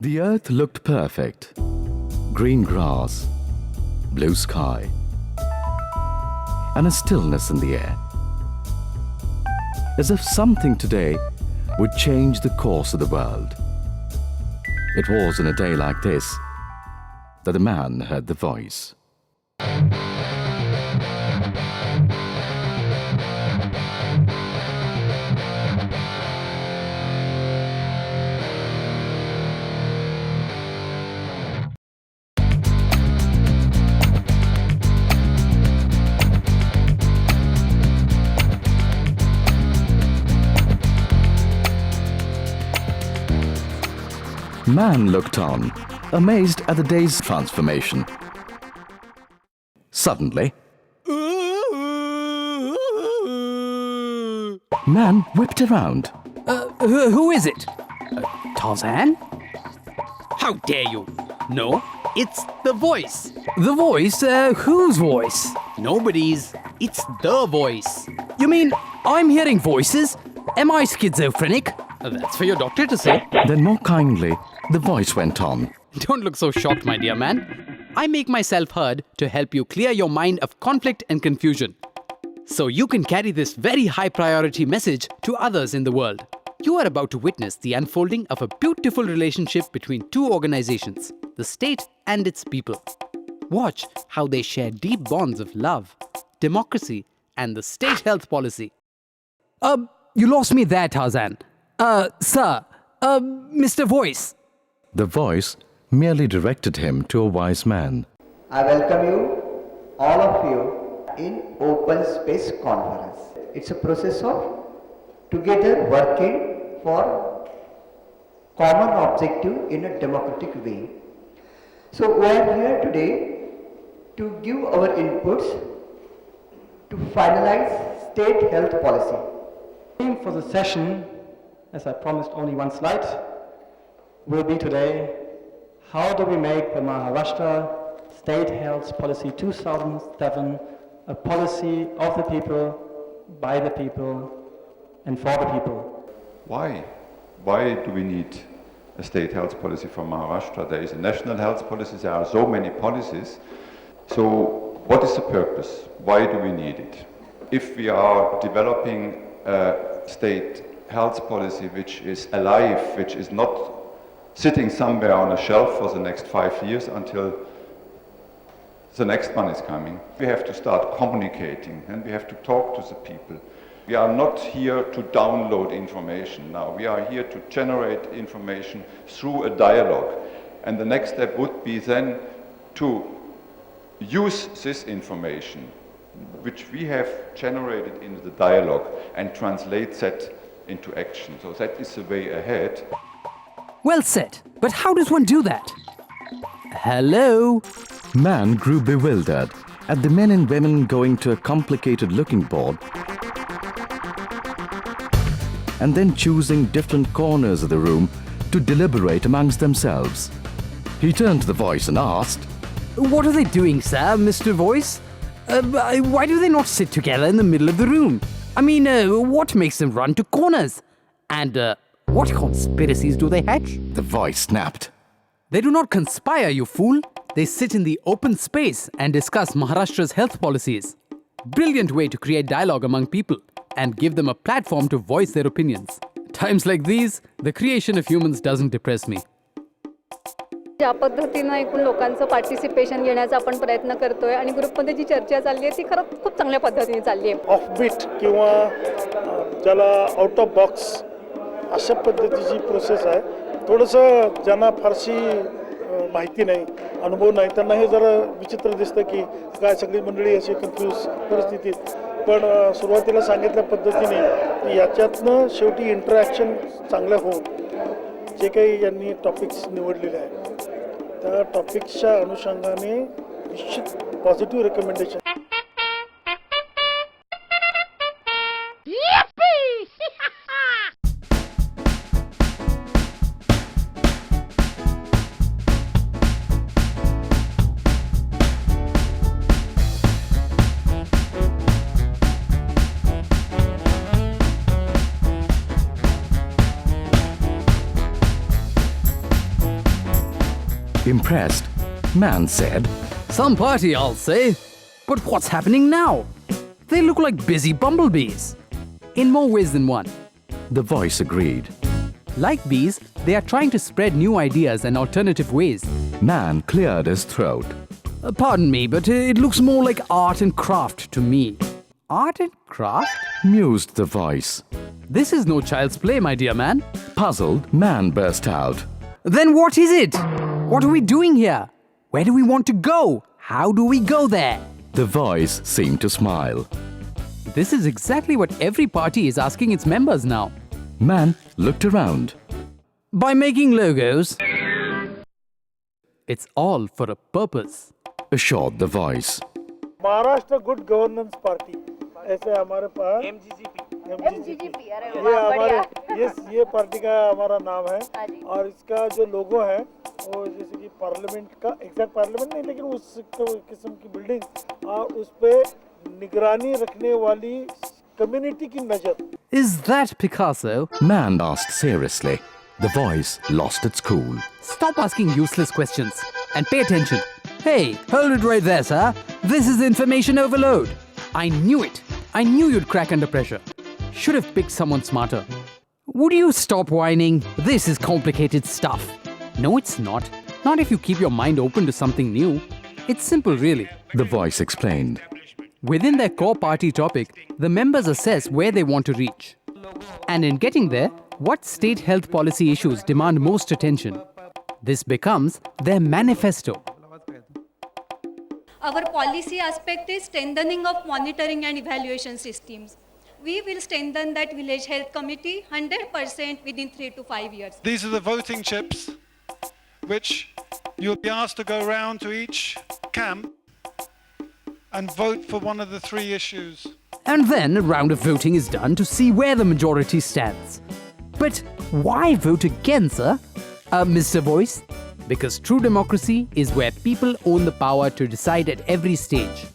The earth looked perfect. Green grass, blue sky, and a stillness in the air. As if something today would change the course of the world. It was in a day like this that the man heard the voice. Man looked on, amazed at the day's transformation. Suddenly, man whipped around. Who is it? Tarzan? How dare you? No, it's the voice. The voice? Whose voice? Nobody's. It's the voice. You mean I'm hearing voices? Am I schizophrenic? That's for your doctor to say. Then more kindly, the voice went on. Don't look so shocked, my dear man. I make myself heard to help you clear your mind of conflict and confusion. So you can carry this very high priority message to others in the world. You are about to witness the unfolding of a beautiful relationship between two organizations, the state and its people. Watch how they share deep bonds of love, democracy, and the state health policy. You lost me there, Tarzan. Sir, Mr. Voice. The voice merely directed him to a wise man. I welcome you, all of you, in Open Space Conference. It's a process of together working for common objective in a democratic way. So we are here today to give our inputs to finalize state health policy. Theme for the session, as I promised only one slide, will be today, how do we make the Maharashtra State Health Policy 2007 a policy of the people, by the people, and for the people? Why? Why do we need a state health policy for Maharashtra? There is a national health policy, there are so many policies. So what is the purpose? Why do we need it? If we are developing a state health policy which is alive, which is not sitting somewhere on a shelf for the next 5 years until the next one is coming, we have to start communicating and we have to talk to the people. We are not here to download information now. We are here to generate information through a dialogue. And the next step would be then to use this information which we have generated in the dialogue and translate that into action. So that is the way ahead. Well said. But how does one do that? Hello? Man grew bewildered at the men and women going to a complicated-looking board and then choosing different corners of the room to deliberate amongst themselves. He turned to the voice and asked, What are they doing, sir, Mr. Voice? Why do they not sit together in the middle of the room? I mean, what makes them run to corners? And what conspiracies do they hatch? The voice snapped. They do not conspire, you fool. They sit in the open space and discuss Maharashtra's health policies. Brilliant way to create dialogue among people and give them a platform to voice their opinions. Times like these, the creation of humans doesn't depress me. ज्या पद्धतीनं एकूण लोकांचं participation घेण्याचा आपण प्रयत्न करतोय आणि ग्रुपमध्ये जी चर्चा चालली आहे ती खरंच खूप चांगल्या पद्धतीने चालली आहे. ऑफबीट किंवा ज्याला आउट ऑफ बॉक्स अशा पद्धतीची प्रोसेस आहे. थोडंसं ज्यांना फारशी माहिती नाही, अनुभव नाही, त्यांना हे जरा विचित्र दिसतं की काय सगळी मंडळी अशी कन्फ्यूज परिस्थितीत. पण सुरुवातीला सांगितल्या पद्धतीने याच्यातनं शेवटी इंटरॅक्शन चांगलं होऊन जे काही यांनी टॉपिक्स निवडलेले आहेत त्या टॉपिक्सच्या अनुषंगाने निश्चित positive recommendation. Impressed, man said, Some party, I'll say. But what's happening now? They look like busy bumblebees. In more ways than one. The voice agreed. Like bees, they are trying to spread new ideas and alternative ways. Man cleared his throat. Pardon me, but it looks more like art and craft to me. Art and craft? Mused the voice. This is no child's play, my dear man. Puzzled, man burst out. Then what is it? What are we doing here? Where do we want to go? How do we go there? The voice seemed to smile. This is exactly what every party is asking its members now. Man looked around. By making logos, it's all for a purpose. Assured the voice. Maharashtra good governance party ऐसे हमारे पास MGGP, अरे ये वाह, हमारे बढ़िया। ये party का हमारा नाम है हाँ जी। और इसका जो लोगो है वो जैसे कि पार्लियामेंट का एग्जैक्ट पार्लियामेंट नहीं लेकिन उस किस्म की बिल्डिंग और उस पे निगरानी रखने वाली कम्युनिटी की नजर. Is that Picasso? Man asked seriously. The voice lost its cool. Stop asking useless questions and pay attention. Hey, hold it right there, sir. This is information overload. I knew it. I knew you'd crack under pressure. Should have picked someone smarter. Would you stop whining? This is complicated stuff. No, it's not. Not if you keep your mind open to something new. It's simple, really. The voice explained. Within their core party topic, the members assess where they want to reach. And in getting there, what state health policy issues demand most attention? This becomes their manifesto. Our policy aspect is strengthening of monitoring and evaluation systems. We will strengthen that village health committee 100% within 3 to 5 years. These are the voting chips, which you'll be asked to go round to each camp and vote for one of the 3 issues. And then a round of voting is done to see where the majority stands. But why vote again, sir? Mr. Voice? Because true democracy is where people own the power to decide at every stage.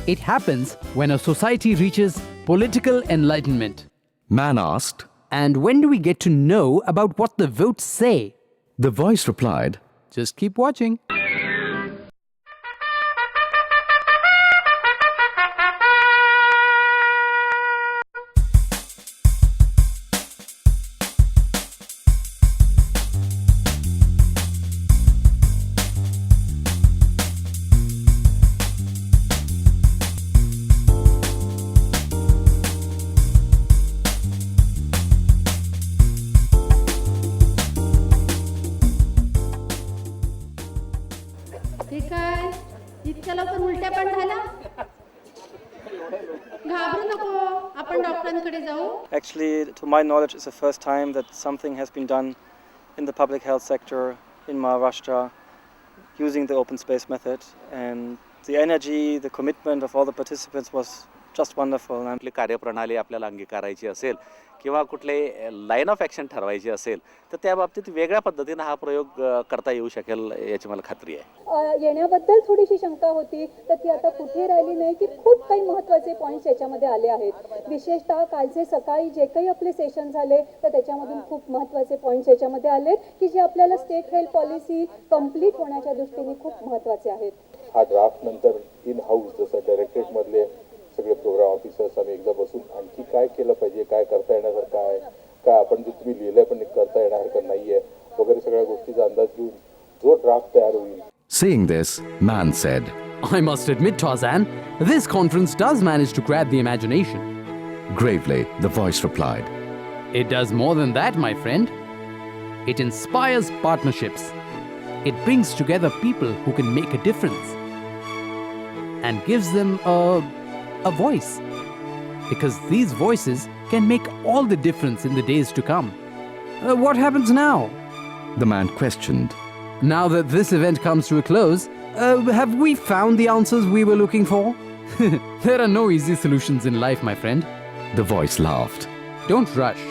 It happens when a society reaches political enlightenment. Man asked. And when do we get to know about what the votes say? The voice replied. Just keep watching. हे काय इतक्या लवकर उलट्या पण झाल्या घाबरू नको आपण डॉक्टरांकडे जाऊ. Actually, to my knowledge, it's the first time that something has been done in the public health sector in Maharashtra using the open space method, and the energy, the commitment of all the participants was just wonderful. And आपली कार्यप्रणाली आपल्याला अंगीकारायची असेल किंवा कुठले line of action ठरवायची असेल तर त्या बाबतीत वेगळ्या पद्धतीनं हा प्रयोग करता येऊ शकेल याची मला खात्री आहे. येण्याबद्दल थोडीशी शंका होती तर ती आता कुठे राहिली नाही की खूप काही महत्त्वाचे पॉईंट्स याच्यामध्ये आले आहेत. विशेषतः कालचे सकाळी जे काही आपले सेशन झाले तर त्याच्यामधून खूप महत्त्वाचे पॉईंट्स याच्यामध्ये आले की जे आपल्याला स्टेट हेल्थ पॉलिसी कंप्लीट होण्याच्या दृष्टीने खूप महत्त्वाचे आहेत. हा ड्राफ्ट नंतर इन हाऊस जसं डायरेक्टरेटमधले सगळे प्रोग्राम ऑफिसर्स आम्ही एकदा बसून आणखी काय केलं पाहिजे, काय करता येण्यासारखं आहे, काय आपण जे तुम्ही लिहिलंय पण करता येण्यासारखं नाहीये वगैरे सगळ्या गोष्टीचा अंदाज घेऊन जो ड्राफ्ट तयार होईल. Seeing this, man said, I must admit, Tarzan, this conference does manage to grab the imagination. Gravely, the voice replied. It does more than that, my friend. It inspires partnerships. It brings together people who can make a difference and gives them a voice. Because these voices can make all the difference in the days to come. What happens now? The man questioned. Now that this event comes to a close, have we found the answers we were looking for? There are no easy solutions in life, my friend. The voice laughed. Don't rush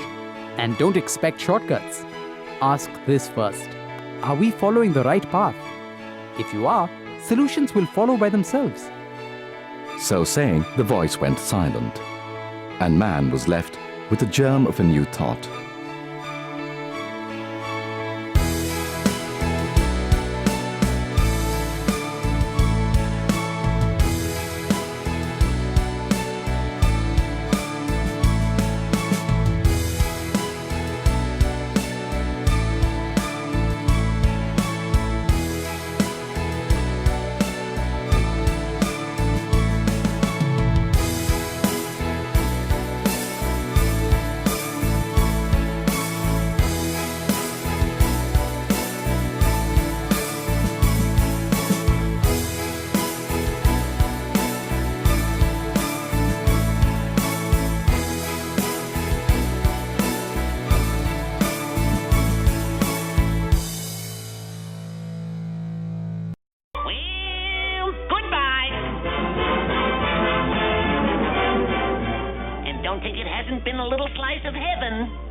and don't expect shortcuts. Ask this first. Are we following the right path? If you are, solutions will follow by themselves. So saying, the voice went silent, and man was left with the germ of a new thought. of heaven